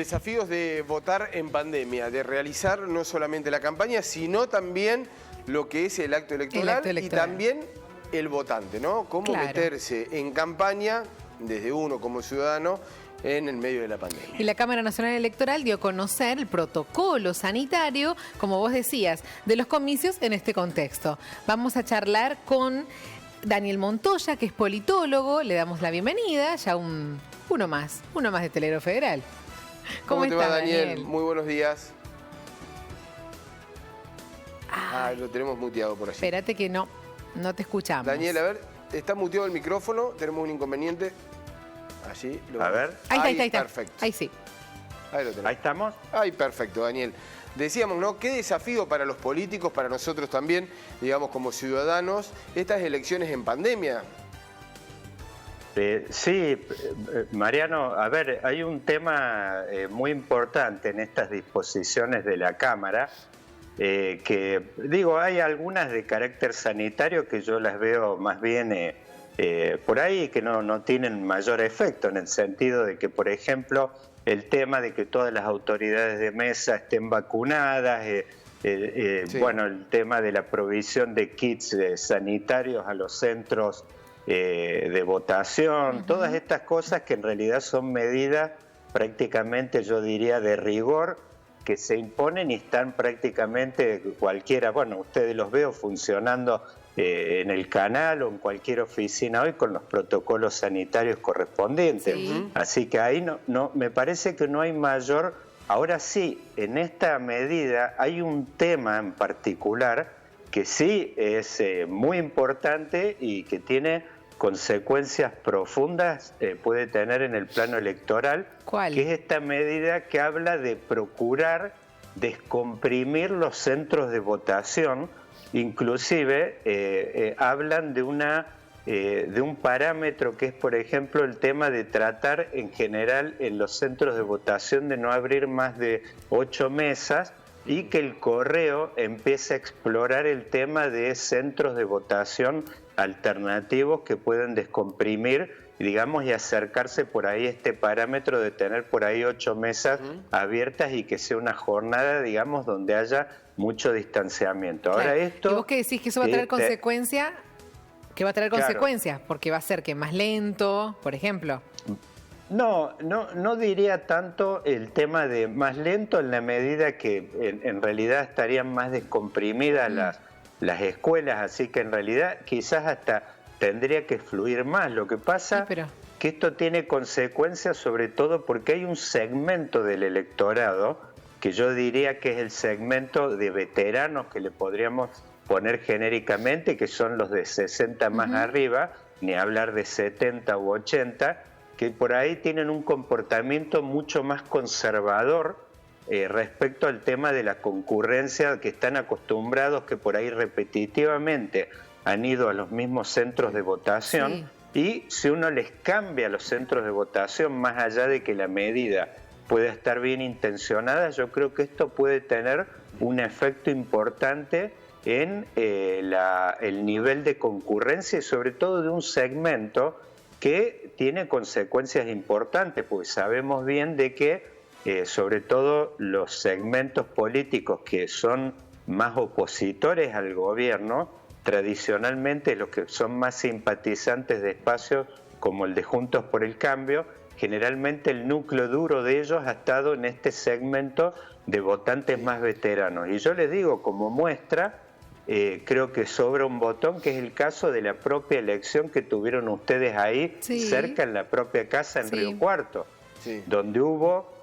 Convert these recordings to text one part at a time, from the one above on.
Desafíos de votar en pandemia, de realizar no solamente la campaña, sino también lo que es el acto electoral, y también el votante, ¿no? Cómo meterse en campaña, desde uno como ciudadano, en el medio de la pandemia. Y la Cámara Nacional Electoral dio a conocer el protocolo sanitario, como vos decías, de los comicios en este contexto. Vamos a charlar con Daniel Montoya, que es politólogo. Le damos la bienvenida, ya uno más de Telero Federal. ¿Cómo te va, Daniel? Muy buenos días. Lo tenemos muteado por allí. Espérate que no te escuchamos. Daniel, a ver, está muteado el micrófono, tenemos un inconveniente. Allí. A ver. Ahí está. Perfecto. Ahí sí. Ahí lo tenemos. Ahí estamos. Ahí, perfecto, Daniel. Decíamos, ¿no? Qué desafío para los políticos, para nosotros también, digamos, como ciudadanos, estas elecciones en pandemia. Sí, Mariano, a ver, hay un tema muy importante en estas disposiciones de la Cámara, que, digo, hay algunas de carácter sanitario que yo las veo más bien por ahí, que no tienen mayor efecto, en el sentido de que, por ejemplo, el tema de que todas las autoridades de mesa estén vacunadas, sí. Bueno, el tema de la provisión de kits sanitarios a los centros de votación, todas estas cosas que en realidad son medidas prácticamente, yo diría, de rigor, que se imponen y están prácticamente cualquiera, bueno, ustedes los veo funcionando en el canal o en cualquier oficina hoy con los protocolos sanitarios correspondientes. Sí. Así que ahí no, me parece que no hay mayor. Ahora sí, en esta medida hay un tema en particular que sí es muy importante y que tiene consecuencias profundas, puede tener en el plano electoral. ¿Cuál? Que es esta medida que habla de procurar descomprimir los centros de votación. Inclusive hablan de un parámetro que es, por ejemplo, el tema de tratar en general en los centros de votación de no abrir más de 8 mesas y que el correo empiece a explorar el tema de centros de votación alternativos que pueden descomprimir, digamos, y acercarse por ahí a este parámetro de tener por ahí 8 mesas abiertas y que sea una jornada, digamos, donde haya mucho distanciamiento. Claro. Ahora esto... ¿Y vos qué decís que eso va a traer consecuencias? ¿Qué va a traer consecuencias? Porque va a ser que más lento, por ejemplo. No diría tanto el tema de más lento en la medida que en realidad estarían más descomprimidas las escuelas, así que en realidad quizás hasta tendría que fluir más. Lo que pasa que esto tiene consecuencias sobre todo porque hay un segmento del electorado que yo diría que es el segmento de veteranos que le podríamos poner genéricamente, que son los de 60 más arriba, ni hablar de 70 u 80, que por ahí tienen un comportamiento mucho más conservador respecto al tema de la concurrencia, que están acostumbrados, que por ahí repetitivamente han ido a los mismos centros de votación, y si uno les cambia los centros de votación, más allá de que la medida puede estar bien intencionada, yo creo que esto puede tener un efecto importante en el nivel de concurrencia y sobre todo de un segmento que tiene consecuencias importantes, porque sabemos bien de que sobre todo los segmentos políticos que son más opositores al gobierno, tradicionalmente los que son más simpatizantes de espacios como el de Juntos por el Cambio, generalmente el núcleo duro de ellos ha estado en este segmento de votantes más veteranos. Y yo les digo, como muestra, creo que sobra un botón, que es el caso de la propia elección que tuvieron ustedes ahí, cerca en la propia casa en Río Cuarto, donde hubo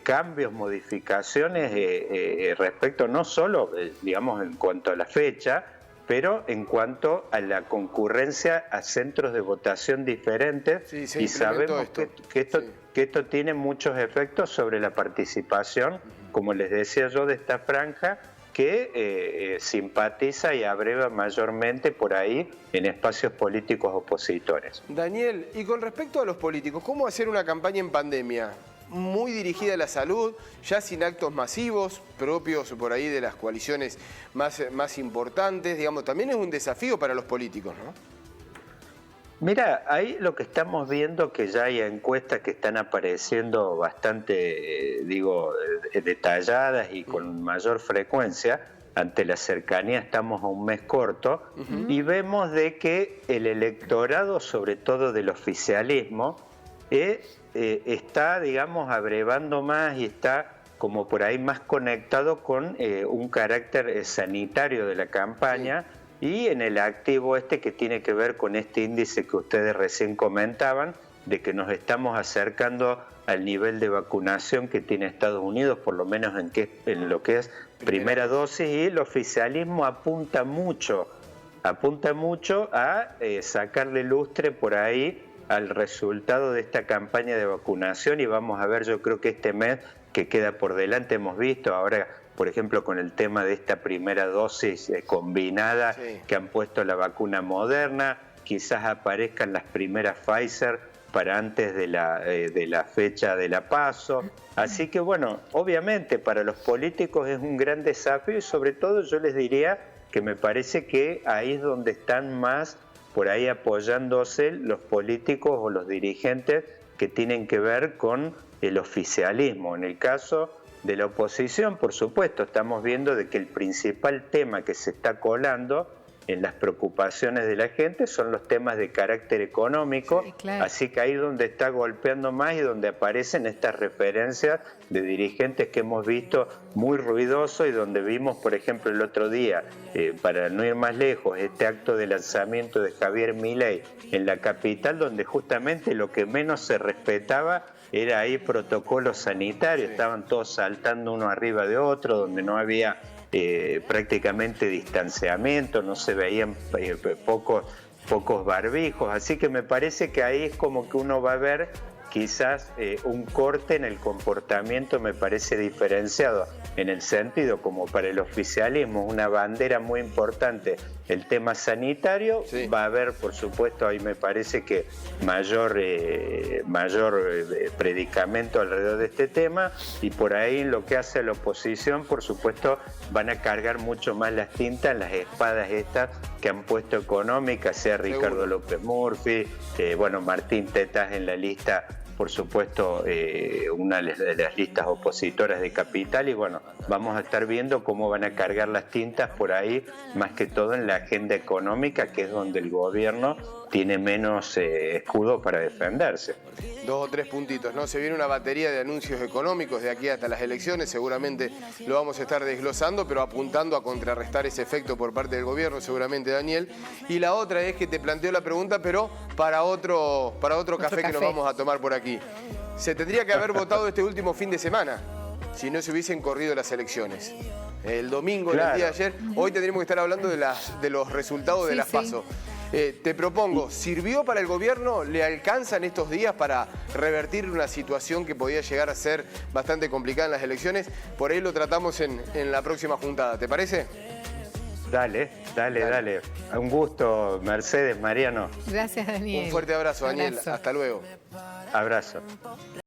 cambios, modificaciones respecto no solo, digamos, en cuanto a la fecha, pero en cuanto a la concurrencia a centros de votación diferentes, y sabemos que esto tiene muchos efectos sobre la participación, como les decía yo, de esta franja que simpatiza y abreva mayormente por ahí en espacios políticos opositores. Daniel, y con respecto a los políticos, ¿cómo hacer una campaña en pandemia? Muy dirigida a la salud, ya sin actos masivos, propios por ahí de las coaliciones más importantes, digamos, también es un desafío para los políticos, ¿no? Mira, ahí lo que estamos viendo, que ya hay encuestas que están apareciendo bastante, detalladas y con mayor frecuencia. Ante la cercanía estamos a un mes corto y vemos de que el electorado, sobre todo del oficialismo, está, digamos, abrevando más y está como por ahí más conectado con un carácter sanitario de la campaña. Sí. Y en el activo que tiene que ver con este índice que ustedes recién comentaban, de que nos estamos acercando al nivel de vacunación que tiene Estados Unidos, por lo menos en lo que es primera dosis, y el oficialismo apunta mucho a sacarle lustre por ahí al resultado de esta campaña de vacunación, y vamos a ver, yo creo que este mes que queda por delante, hemos visto ahora, por ejemplo, con el tema de esta primera dosis combinada, sí, que han puesto la vacuna Moderna, quizás aparezcan las primeras Pfizer para antes de la fecha de la PASO. Así que bueno, obviamente para los políticos es un gran desafío y sobre todo yo les diría que me parece que ahí es donde están más por ahí apoyándose los políticos o los dirigentes que tienen que ver con el oficialismo. En el caso de la oposición, por supuesto, estamos viendo de que el principal tema que se está colando en las preocupaciones de la gente son los temas de carácter económico, sí, claro. Así que ahí es donde está golpeando más y donde aparecen estas referencias de dirigentes que hemos visto muy ruidosos y donde vimos, por ejemplo, el otro día, para no ir más lejos, este acto de lanzamiento de Javier Milei en la capital, donde justamente lo que menos se respetaba era ahí protocolos sanitarios, sí, estaban todos saltando uno arriba de otro, donde no había prácticamente distanciamiento, no se veían pocos barbijos, así que me parece que ahí es como que uno va a ver quizás un corte en el comportamiento, me parece diferenciado, en el sentido como para el oficialismo, una bandera muy importante, el tema sanitario, sí, va a haber, por supuesto, ahí me parece que mayor predicamento alrededor de este tema, y por ahí en lo que hace a la oposición, por supuesto, van a cargar mucho más las tintas, las espadas estas que han puesto económicas, sea Ricardo López Murphy, Martín Tetaz en la lista, por supuesto, una de las listas opositoras de Capital, y bueno, vamos a estar viendo cómo van a cargar las tintas por ahí, más que todo en la agenda económica, que es donde el gobierno tiene menos escudo para defenderse. 2 o 3 puntitos, ¿no? Se viene una batería de anuncios económicos de aquí hasta las elecciones, seguramente lo vamos a estar desglosando, pero apuntando a contrarrestar ese efecto por parte del gobierno, seguramente, Daniel. Y la otra es que te planteo la pregunta, pero para otro café que nos vamos a tomar por aquí. Se tendría que haber votado este último fin de semana, si no se hubiesen corrido las elecciones. El domingo, claro, el día de ayer, hoy tendríamos que estar hablando de los resultados de las PASO. Te propongo, ¿sirvió para el gobierno? ¿Le alcanzan estos días para revertir una situación que podía llegar a ser bastante complicada en las elecciones? Por ahí lo tratamos en la próxima juntada, ¿te parece? Dale. Un gusto, Mercedes, Mariano. Gracias, Daniel. Un fuerte abrazo, Daniel. Hasta luego. Abrazo.